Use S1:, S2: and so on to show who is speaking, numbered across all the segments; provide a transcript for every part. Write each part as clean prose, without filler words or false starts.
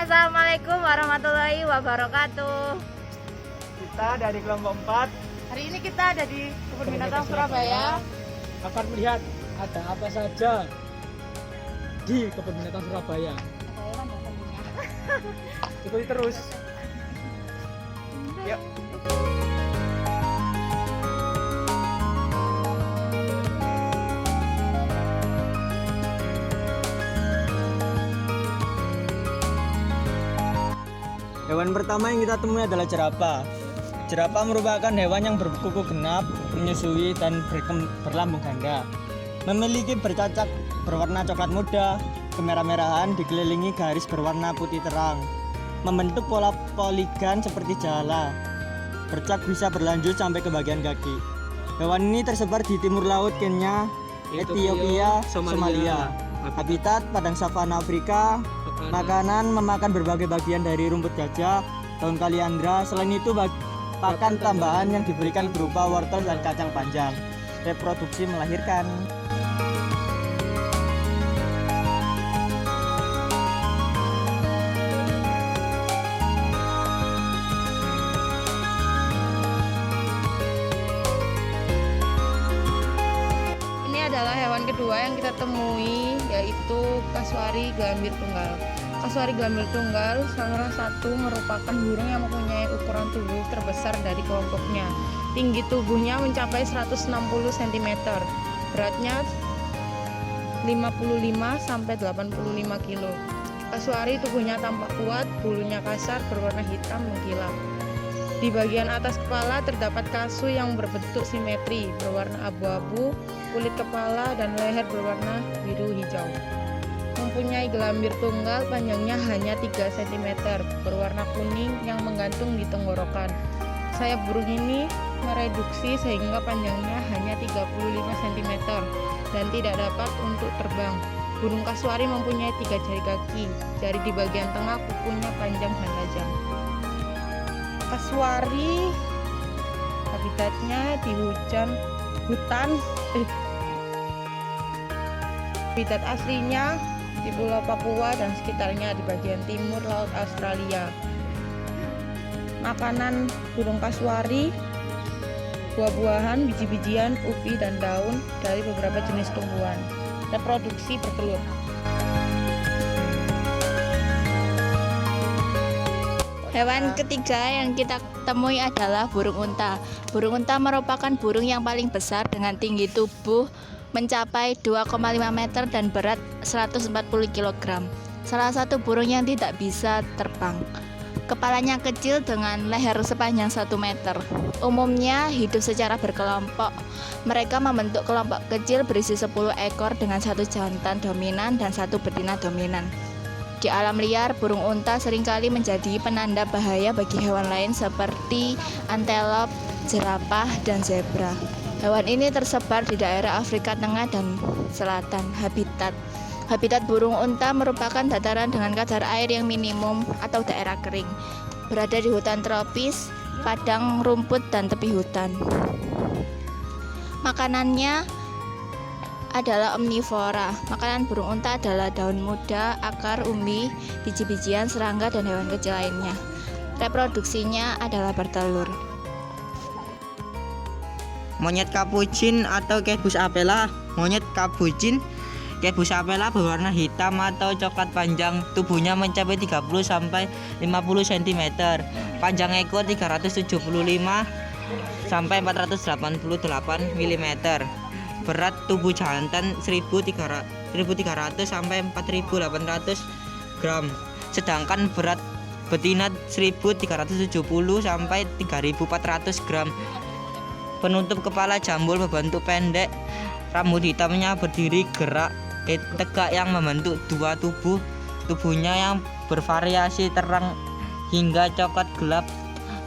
S1: Assalamualaikum warahmatullahi wabarakatuh.
S2: Kita dari kelompok 4
S1: Hari ini kita ada di Kebun Binatang Surabaya.
S2: akan melihat ada apa saja di Kebun Binatang Surabaya. Ikuti terus. Yuk. Hewan pertama yang kita temui adalah jerapah. Jerapah merupakan hewan yang berkuku genap, menyusui, dan berlambung ganda. Memiliki bercacak berwarna coklat muda, kemerah-merahan dikelilingi garis berwarna putih terang. Membentuk pola poligon seperti jala. Bercak bisa berlanjut sampai ke bagian kaki. Hewan ini tersebar di timur laut Kenya, Ethiopia, Somalia. Habitat padang savana Afrika. Makanan memakan berbagai bagian dari rumput gajah, daun kaliandra. Selain itu pakan tambahan yang diberikan berupa wortel dan kacang panjang. Reproduksi melahirkan.
S1: Ini adalah hewan kedua yang kita temui, yaitu kasuari gelambir tunggal. Kasuari gelambir tunggal salah satu merupakan burung yang mempunyai ukuran tubuh terbesar dari kelompoknya. Tinggi tubuhnya mencapai 160 cm, beratnya 55 sampai 85 kg. Kasuari tubuhnya tampak kuat, bulunya kasar, berwarna hitam mengkilap. Di bagian atas kepala terdapat kasu yang berbentuk simetri, berwarna abu-abu, kulit kepala dan leher berwarna biru hijau. Mempunyai gelambir tunggal, panjangnya hanya 3 cm, berwarna kuning yang menggantung di tenggorokan. Sayap burung ini mereduksi sehingga panjangnya hanya 35 cm dan tidak dapat untuk terbang. Burung kasuari mempunyai 3 jari kaki, jari di bagian tengah kukunya panjang dan tajam. Kasuari habitatnya di habitat aslinya di Pulau Papua dan sekitarnya di bagian timur Laut Australia. Makanan burung kasuari buah-buahan, biji-bijian, ubi, dan daun dari beberapa jenis tumbuhan. Reproduksi bertelur.
S3: Hewan ketiga yang kita temui adalah burung unta. Burung unta merupakan burung yang paling besar dengan tinggi tubuh mencapai 2,5 meter dan berat 140 kg. Salah satu burung yang tidak bisa terbang. Kepalanya kecil dengan leher sepanjang 1 meter. Umumnya hidup secara berkelompok. Mereka membentuk kelompok kecil berisi 10 ekor dengan 1 jantan dominan dan 1 betina dominan. Di alam liar, burung unta seringkali menjadi penanda bahaya bagi hewan lain seperti antelop, jerapah, dan zebra. Hewan ini tersebar di daerah Afrika Tengah dan Selatan. Habitat burung unta merupakan dataran dengan kadar air yang minimum atau daerah kering. Berada di hutan tropis, padang rumput, dan tepi hutan. Makanannya adalah omnivora. Makanan burung unta adalah daun muda, akar, umbi, biji-bijian, serangga, dan hewan kecil lainnya. Reproduksinya adalah bertelur.
S4: Monyet kapucin atau Kebus apella. Monyet kapucin Kebus apella berwarna hitam atau coklat panjang, tubuhnya mencapai 30 sampai 50 cm. Panjang ekor 375 sampai 488 mm. Berat tubuh jantan 1300 sampai 4800 gram. Sedangkan berat betina 1370 sampai 3400 gram. Penutup kepala jambul berbentuk pendek, rambut hitamnya berdiri gerak tegak yang membentuk dua tubuhnya yang bervariasi terang hingga coklat gelap.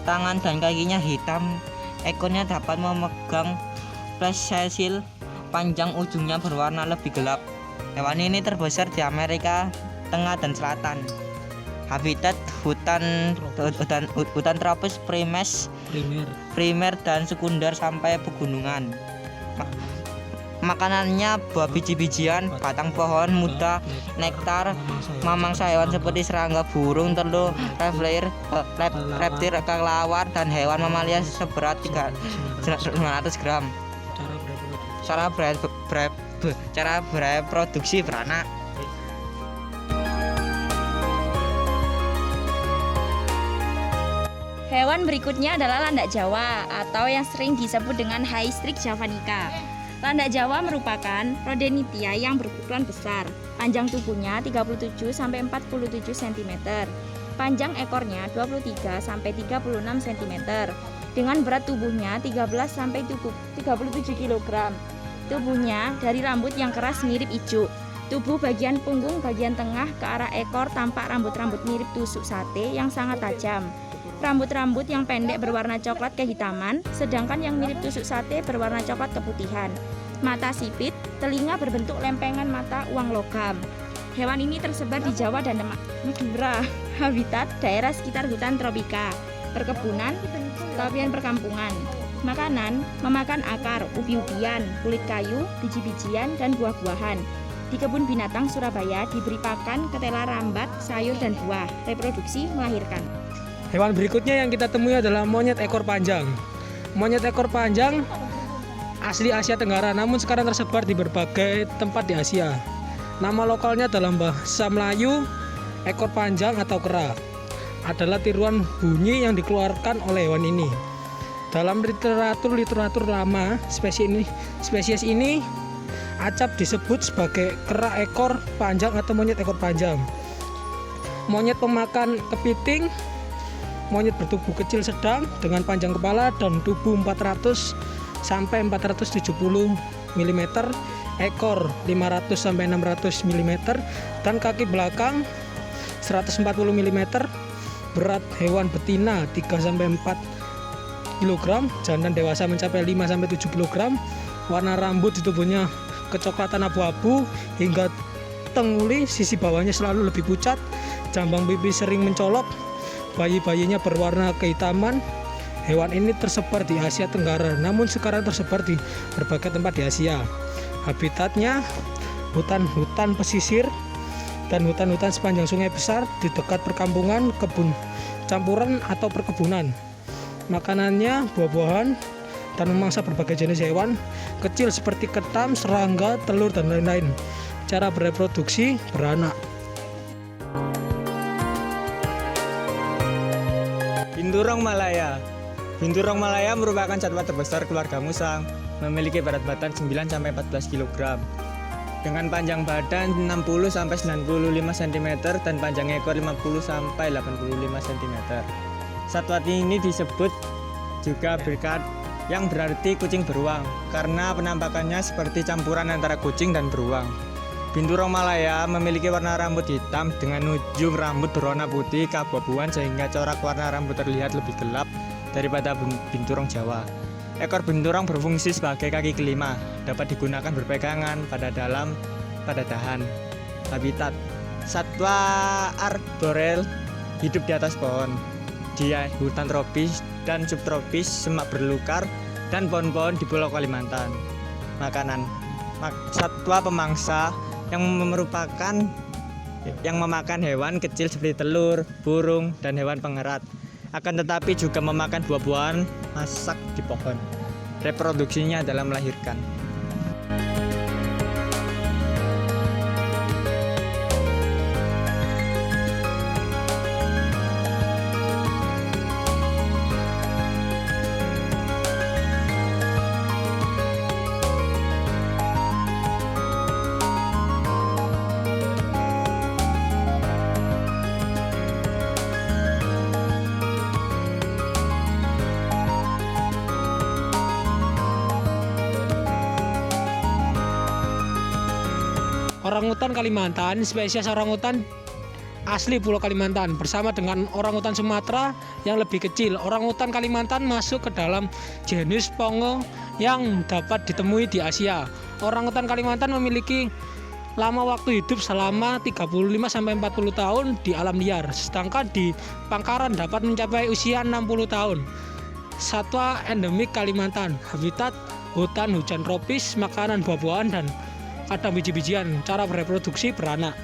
S4: Tangan dan kakinya hitam. Ekornya dapat memegang flash panjang, ujungnya berwarna lebih gelap. Hewan ini terbesar di Amerika Tengah dan Selatan. Habitat hutan tropis primer dan sekunder sampai pegunungan. Makanannya buah biji-bijian, batang pohon muda, nektar, mamangsa hewan seperti serangga, burung, telur, reptil, kelelawar, dan hewan mamalia seberat 900 gram. Cara bereproduksi beranak.
S3: Hewan berikutnya adalah landak Jawa atau yang sering disebut dengan Hystrix javanica. Landak Jawa merupakan Rhodenitia yang berukuran besar. Panjang tubuhnya 37 sampai 47 cm. Panjang ekornya 23 sampai 36 cm. Dengan berat tubuhnya 13 sampai 37 kg. Tubuhnya dari rambut yang keras mirip ijuk. Tubuh bagian punggung bagian tengah ke arah ekor tampak rambut-rambut mirip tusuk sate yang sangat tajam. Rambut-rambut yang pendek berwarna coklat kehitaman, sedangkan yang mirip tusuk sate berwarna coklat keputihan. Mata sipit, telinga berbentuk lempengan mata uang logam. Hewan ini tersebar di Jawa dan Madura. Habitat daerah sekitar hutan tropika, perkebunan, tepian perkampungan. Makanan, memakan akar, ubi-ubian, kulit kayu, biji-bijian, dan buah-buahan. Di kebun binatang Surabaya diberi pakan ketela rambat, sayur, dan buah. Reproduksi melahirkan.
S5: Hewan berikutnya yang kita temui adalah monyet ekor panjang. Monyet ekor panjang asli Asia Tenggara, namun sekarang tersebar di berbagai tempat di Asia. Nama lokalnya dalam bahasa Melayu, ekor panjang atau kera, adalah tiruan bunyi yang dikeluarkan oleh hewan ini. Dalam literatur lama, spesies ini acap disebut sebagai kera ekor panjang atau monyet ekor panjang. Monyet pemakan kepiting, monyet bertubuh kecil sedang dengan panjang kepala dan tubuh 400 sampai 470 mm, ekor 500 sampai 600 mm, dan kaki belakang 140 mm. Berat hewan betina 3 sampai 4 kg, jantan dewasa mencapai 5 sampai 7 kg. Warna rambut di tubuhnya kecoklatan abu-abu hingga tenguli, sisi bawahnya selalu lebih pucat, jambang pipi sering mencolok. Bayi-bayinya berwarna kehitaman. Hewan ini tersebar di Asia Tenggara, namun sekarang tersebar di berbagai tempat di Asia. Habitatnya hutan-hutan pesisir dan hutan-hutan sepanjang sungai besar di dekat perkampungan, kebun campuran atau perkebunan. Makanannya buah-buahan dan memangsa berbagai jenis hewan kecil seperti ketam, serangga, telur, dan lain-lain. Cara bereproduksi beranak.
S2: Binturong Malaya. Binturong Malaya merupakan satwa terbesar keluarga musang, memiliki berat badan 9 sampai 14 kg. Dengan panjang badan 60 sampai 95 cm dan panjang ekor 50 sampai 85 cm. Satwa ini disebut juga berkat yang berarti kucing beruang karena penampakannya seperti campuran antara kucing dan beruang. Binturong Malaya memiliki warna rambut hitam dengan ujung rambut berwarna putih keabu-abuan sehingga corak warna rambut terlihat lebih gelap daripada binturong Jawa. Ekor binturong berfungsi sebagai kaki kelima, dapat digunakan berpegangan pada dahan. Habitat satwa arborel hidup di atas pohon, di hutan tropis dan subtropis, semak belukar, dan pohon-pohon di Pulau Kalimantan. Makanan satwa pemangsa yang memakan hewan kecil seperti telur, burung, dan hewan pengerat. Akan tetapi juga memakan buah-buahan masak di pohon. Reproduksinya adalah melahirkan.
S5: Orangutan Kalimantan, spesies orangutan asli Pulau Kalimantan bersama dengan orangutan Sumatera yang lebih kecil. Orangutan Kalimantan masuk ke dalam genus Pongo yang dapat ditemui di Asia. Orangutan Kalimantan memiliki lama waktu hidup selama 35 sampai 40 tahun di alam liar, sedangkan di pangkaran dapat mencapai usia 60 tahun. Satwa endemik Kalimantan, habitat hutan hujan tropis, makanan buah-buahan, dan kadang biji-bijian. Cara bereproduksi beranak.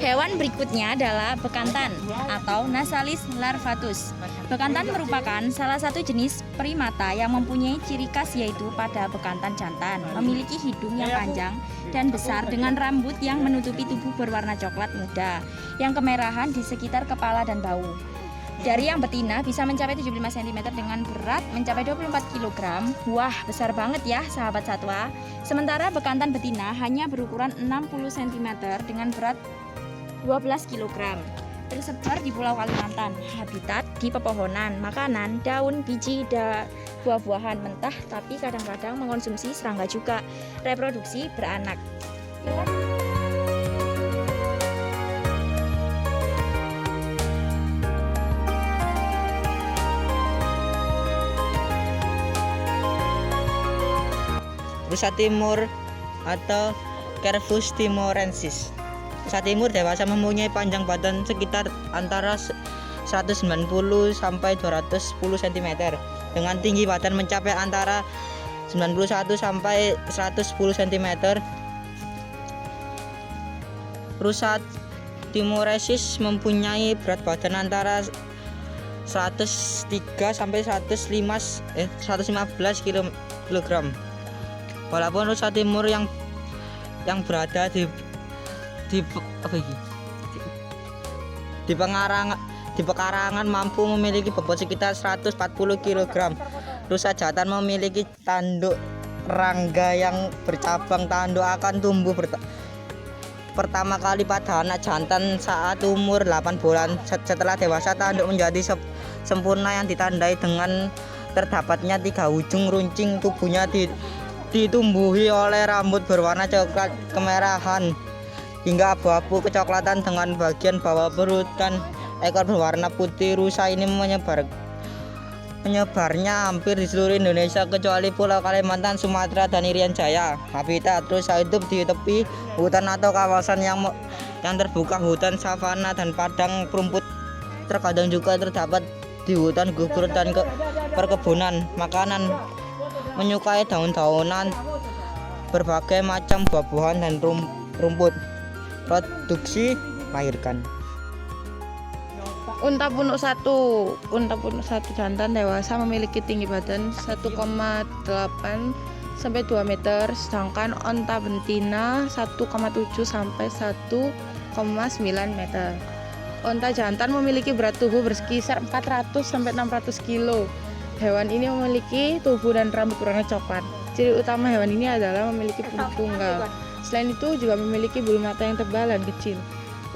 S3: Hewan berikutnya adalah bekantan atau Nasalis larvatus. Bekantan merupakan salah satu jenis primata yang mempunyai ciri khas, yaitu pada bekantan jantan memiliki hidung yang panjang dan besar dengan rambut yang menutupi tubuh berwarna coklat muda yang kemerahan di sekitar kepala dan bahu. Dari yang betina bisa mencapai 75 cm dengan berat mencapai 24 kg. Wah, besar banget ya sahabat satwa. Sementara bekantan betina hanya berukuran 60 cm dengan berat 12 kg. Tersebar di Pulau Kalimantan. Habitat di pepohonan, makanan, daun, biji, buah-buahan mentah, tapi kadang-kadang mengonsumsi serangga juga. Reproduksi beranak.
S4: Rusa timur atau Cervus timorensis. Rusa timur dewasa mempunyai panjang badan sekitar antara 190 sampai 210 cm dengan tinggi badan mencapai antara 91 sampai 110 cm. Rusa timorensis mempunyai berat badan antara 103 sampai 115 kg. Walaupun rusa timur yang berada di pekarangan mampu memiliki bobot sekitar 140 kg. Rusa jantan memiliki tanduk rangga yang bercabang. Tanduk akan tumbuh pertama kali pada anak jantan saat umur 8 bulan. Setelah dewasa, tanduk menjadi sempurna yang ditandai dengan terdapatnya 3 ujung runcing. Tubuhnya ditumbuhi oleh rambut berwarna coklat kemerahan hingga abu-abu kecoklatan dengan bagian bawah perut dan ekor berwarna putih. Rusa ini menyebarnya hampir di seluruh Indonesia kecuali Pulau Kalimantan, Sumatera, dan Irian Jaya. Habitat rusa hidup di tepi hutan atau kawasan yang terbuka, hutan savana dan padang rumput. Terkadang juga terdapat di hutan gugur dan perkebunan. Makanan menyukai daun-daunan, berbagai macam buah-buahan dan rumput. Produksi melahirkan.
S1: Unta punuk satu jantan dewasa memiliki tinggi badan 1,8 sampai 2 meter, sedangkan unta betina 1,7 sampai 1,9 meter. Unta jantan memiliki berat tubuh berkisar 400 sampai 600 kg. Hewan ini memiliki tubuh dan rambut berwarna coklat. Ciri utama hewan ini adalah memiliki punuk tunggal. Selain itu juga memiliki bulu mata yang tebal dan kecil.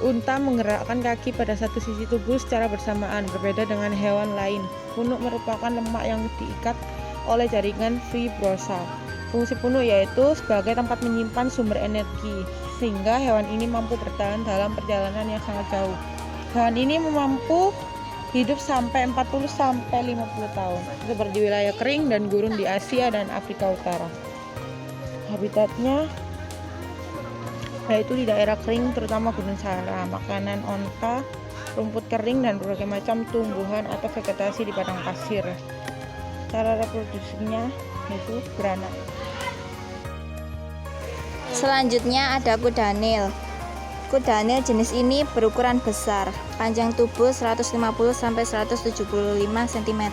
S1: Unta menggerakkan kaki pada satu sisi tubuh secara bersamaan, berbeda dengan hewan lain. Punuk merupakan lemak yang diikat oleh jaringan fibrosa. Fungsi punuk yaitu sebagai tempat menyimpan sumber energi, sehingga hewan ini mampu bertahan dalam perjalanan yang sangat jauh. Hewan ini mampu hidup sampai 40 sampai 50 tahun, seperti wilayah kering dan gurun di Asia dan Afrika Utara. Habitatnya yaitu di daerah kering, terutama Gunung Sahara. Makanan onta, rumput kering dan berbagai macam tumbuhan atau vegetasi di padang pasir. Cara reproduksinya yaitu beranak.
S3: Selanjutnya ada kuda Nil. Kuda Nil jenis ini berukuran besar, panjang tubuh 150 sampai 175 cm,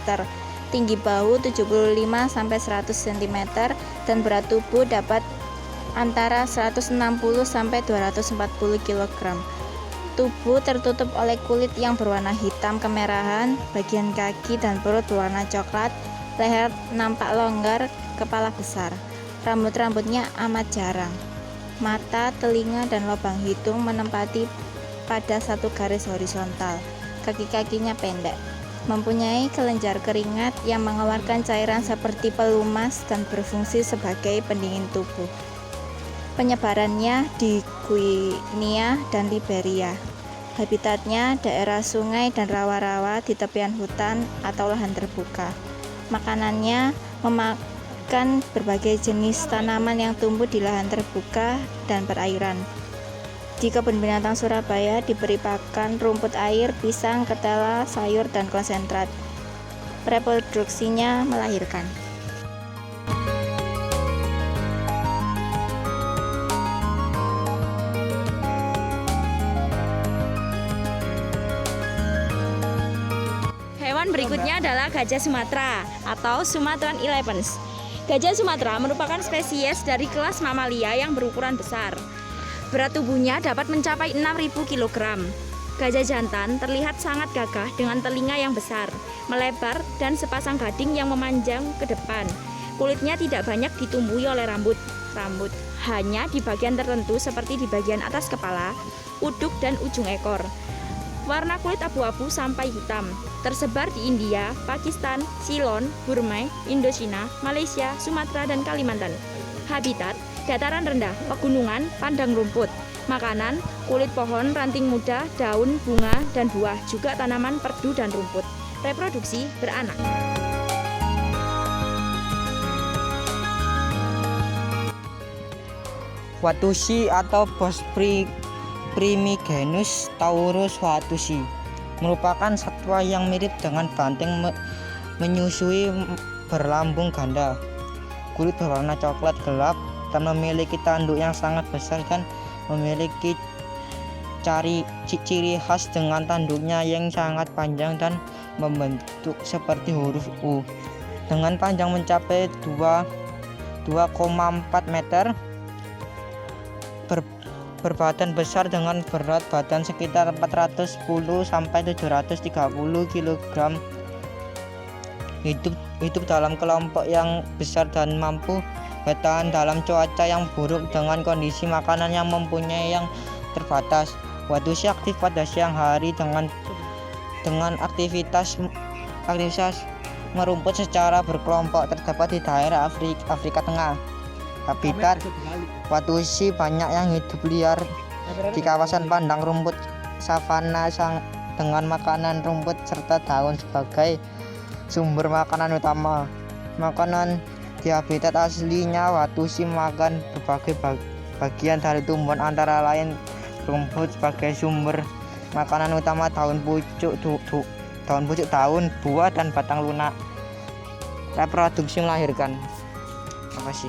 S3: tinggi bahu 75 sampai 100 cm, dan berat tubuh dapat antara 160 sampai 240 kg. Tubuh tertutup oleh kulit yang berwarna hitam kemerahan, bagian kaki dan perut berwarna coklat, leher nampak longgar, kepala besar. Rambut-rambutnya amat jarang. Mata, telinga, dan lubang hidung menempati pada satu garis horizontal. Kaki-kakinya pendek, mempunyai kelenjar keringat yang mengeluarkan cairan seperti pelumas dan berfungsi sebagai pendingin tubuh. Penyebarannya di Guinea dan Liberia. Habitatnya daerah sungai dan rawa-rawa di tepian hutan atau lahan terbuka. Makanannya berbagai jenis tanaman yang tumbuh di lahan terbuka dan perairan. Di kebun binatang Surabaya diberi pakan rumput air, pisang, ketela, sayur, dan konsentrat. Reproduksinya melahirkan. Hewan berikutnya adalah gajah Sumatera atau Sumatran Elephants. Gajah Sumatera merupakan spesies dari kelas mamalia yang berukuran besar. Berat tubuhnya dapat mencapai 6.000 kg. Gajah jantan terlihat sangat gagah dengan telinga yang besar, melebar, dan sepasang gading yang memanjang ke depan. Kulitnya tidak banyak ditumbuhi oleh rambut, hanya di bagian tertentu seperti di bagian atas kepala, uduk, dan ujung ekor. Warna kulit abu-abu sampai hitam, tersebar di India, Pakistan, Ceylon, Burma, Indochina, Malaysia, Sumatera, dan Kalimantan. Habitat: dataran rendah, pegunungan, padang rumput. Makanan: kulit pohon, ranting muda, daun, bunga, dan buah, juga tanaman perdu dan rumput. Reproduksi: beranak.
S4: Watusi atau Bos Primigenus Taurus watusi merupakan satwa yang mirip dengan banteng menyusui berlambung ganda. Kulit berwarna coklat gelap dan memiliki tanduk yang sangat besar dan memiliki ciri khas dengan tanduknya yang sangat panjang dan membentuk seperti huruf U dengan panjang mencapai 2,4 meter. Berbadan besar dengan berat badan sekitar 410 sampai 730 kg. Hidup dalam kelompok yang besar dan mampu bertahan dalam cuaca yang buruk dengan kondisi makanan yang mempunyai yang terbatas. Watusi aktif pada siang hari dengan aktivitas merumput secara berkelompok terdapat di daerah Afrika Tengah. Habitat: watusi banyak yang hidup liar di kawasan padang rumput savana dengan makanan rumput serta daun sebagai sumber makanan utama. Makanan di habitat aslinya, watusi makan berbagai bagian dari tumbuhan antara lain rumput sebagai sumber makanan utama, daun pucuk, daun, buah, dan batang lunak. Reproduksi melahirkan. Terima kasih.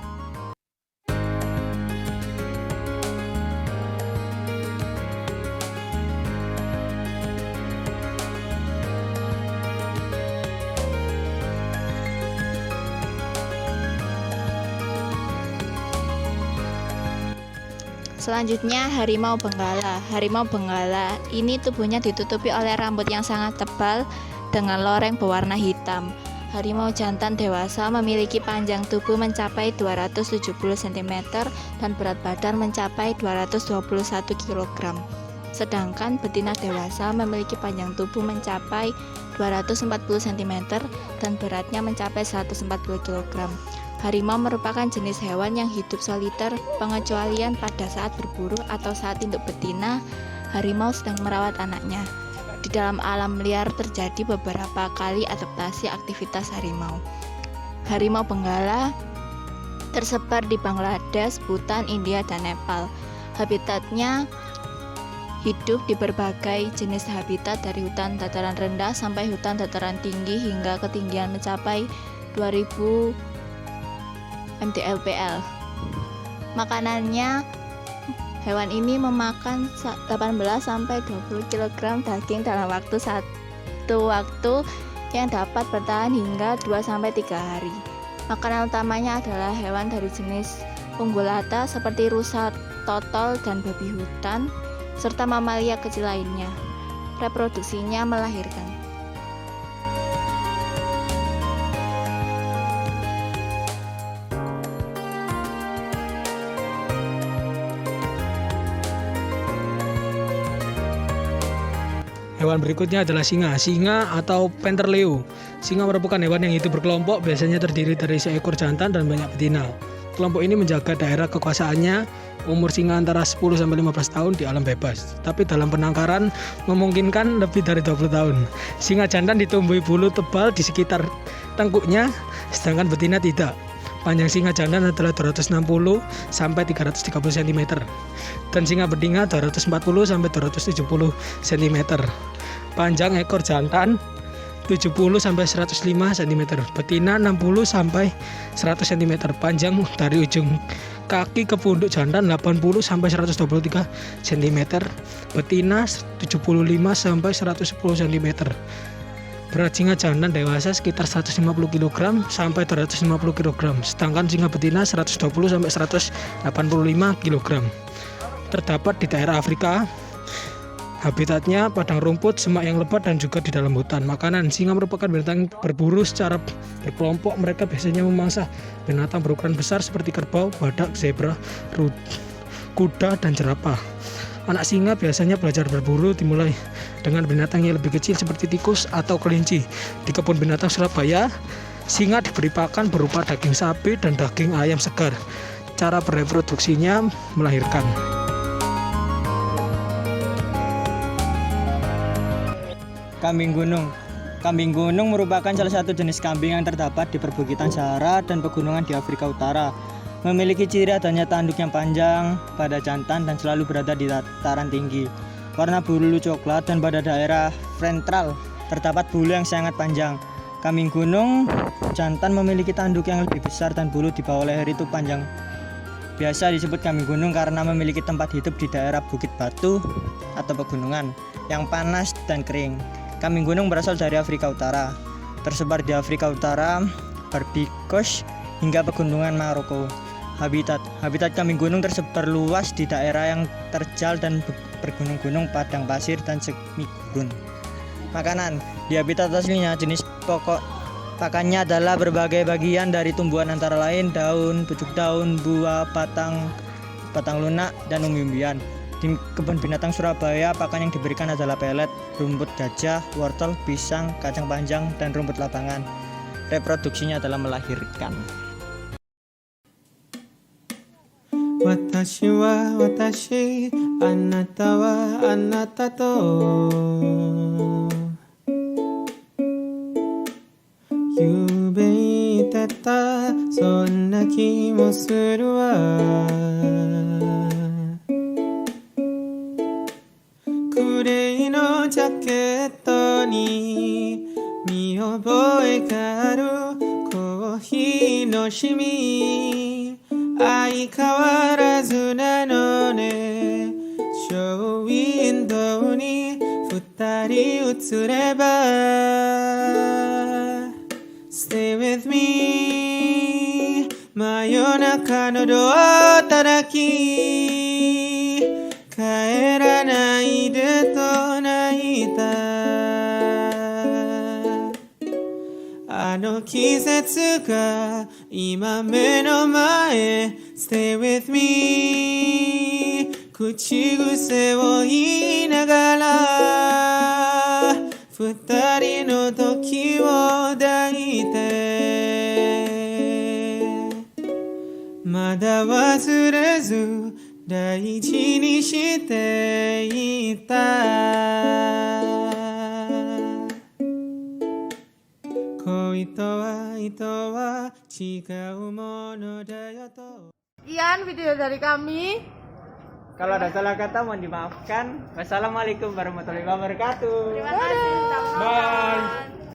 S3: Selanjutnya, harimau benggala. Harimau benggala ini tubuhnya ditutupi oleh rambut yang sangat tebal dengan loreng berwarna hitam. Harimau jantan dewasa memiliki panjang tubuh mencapai 270 cm dan berat badan mencapai 221 kg. Sedangkan betina dewasa memiliki panjang tubuh mencapai 240 cm dan beratnya mencapai 140 kg. Harimau merupakan jenis hewan yang hidup soliter, pengecualian pada saat berburu atau saat induk betina, harimau sedang merawat anaknya. Di dalam alam liar terjadi beberapa kali adaptasi aktivitas harimau. Harimau benggala tersebar di Bangladesh, Bhutan, India, dan Nepal. Habitatnya hidup di berbagai jenis habitat dari hutan dataran rendah sampai hutan dataran tinggi hingga ketinggian mencapai 2000 mdlpl. Makanannya, hewan ini memakan 18 sampai 20 kg daging dalam satu waktu yang dapat bertahan hingga 2 sampai 3 hari. Makanan utamanya adalah hewan dari jenis ungulata seperti rusa, totol, dan babi hutan serta mamalia kecil lainnya. Reproduksinya melahirkan.
S5: Hewan berikutnya adalah singa. Singa atau Panther leo. Singa merupakan hewan yang hidup berkelompok, biasanya terdiri dari seekor jantan dan banyak betina. Kelompok ini menjaga daerah kekuasaannya. Umur singa antara 10 sampai 15 tahun di alam bebas, tapi dalam penangkaran memungkinkan lebih dari 20 tahun. Singa jantan ditumbuhi bulu tebal di sekitar tengkuknya, sedangkan betina tidak. Panjang singa jantan adalah 260 sampai 330 cm dan singa betina 240 sampai 270 cm. Panjang ekor jantan 70 sampai 105 cm, betina 60 sampai 100 cm. Panjang dari ujung kaki ke punduk jantan 80 sampai 123 cm, betina 75 sampai 110 cm. Berat singa jantan dewasa sekitar 150 kg sampai 250 kg, sedangkan singa betina 120 sampai 185 kg. Terdapat di daerah Afrika. Habitatnya padang rumput, semak yang lebat dan juga di dalam hutan. Makanan: singa merupakan binatang berburu secara berkelompok. Mereka biasanya memangsa binatang berukuran besar seperti kerbau, badak, zebra, kuda, dan jerapah. Anak singa biasanya belajar berburu dimulai dengan binatang yang lebih kecil seperti tikus atau kelinci. Di kebun binatang Surabaya, singa diberi pakan berupa daging sapi dan daging ayam segar. Cara bereproduksinya melahirkan.
S2: Kambing gunung. Kambing gunung merupakan salah satu jenis kambing yang terdapat di perbukitan Sahara dan pegunungan di Afrika Utara. Memiliki ciri adanya tanduk yang panjang pada jantan dan selalu berada di dataran tinggi. Warna bulu coklat dan pada daerah ventral terdapat bulu yang sangat panjang. Kambing gunung jantan memiliki tanduk yang lebih besar dan bulu di bawah leher itu panjang. Biasa disebut kambing gunung karena memiliki tempat hidup di daerah bukit batu atau pegunungan yang panas dan kering. Kambing gunung berasal dari Afrika Utara, tersebar di Afrika Utara, Barbados hingga pegunungan Maroko. Habitat kambing gunung tersebar luas di daerah yang terjal dan bergunung-gunung, padang pasir, dan semi gurun. Makanan: di habitat aslinya, jenis pokok pakannya adalah berbagai bagian dari tumbuhan antara lain daun, pucuk daun, buah, batang lunak, dan umbi-umbian. Di kebun binatang Surabaya, pakan yang diberikan adalah pelet, rumput gajah, wortel, pisang, kacang panjang, dan rumput lapangan. Reproduksinya adalah melahirkan.
S6: Watashi wa watashi, anata wa anata to yube itata, sonna ki mo suru wa. Kurei no jacket ni miyoboe ga aru, kohi no shimi 相変わらずなのね。ショーウィンドウに二人映れば Stay with me 真夜中のドア叩き帰らないでと泣いたあの季節が今目の前 Stay with me 口癖を言いながら二人の時を抱いてまだ忘れず大事にしていた恋と愛とは違うものだよと
S1: Sekian video dari kami.
S2: Kalau ada salah kata mohon dimaafkan. Wassalamualaikum warahmatullahi wabarakatuh.
S1: Terima kasih.
S5: Bye.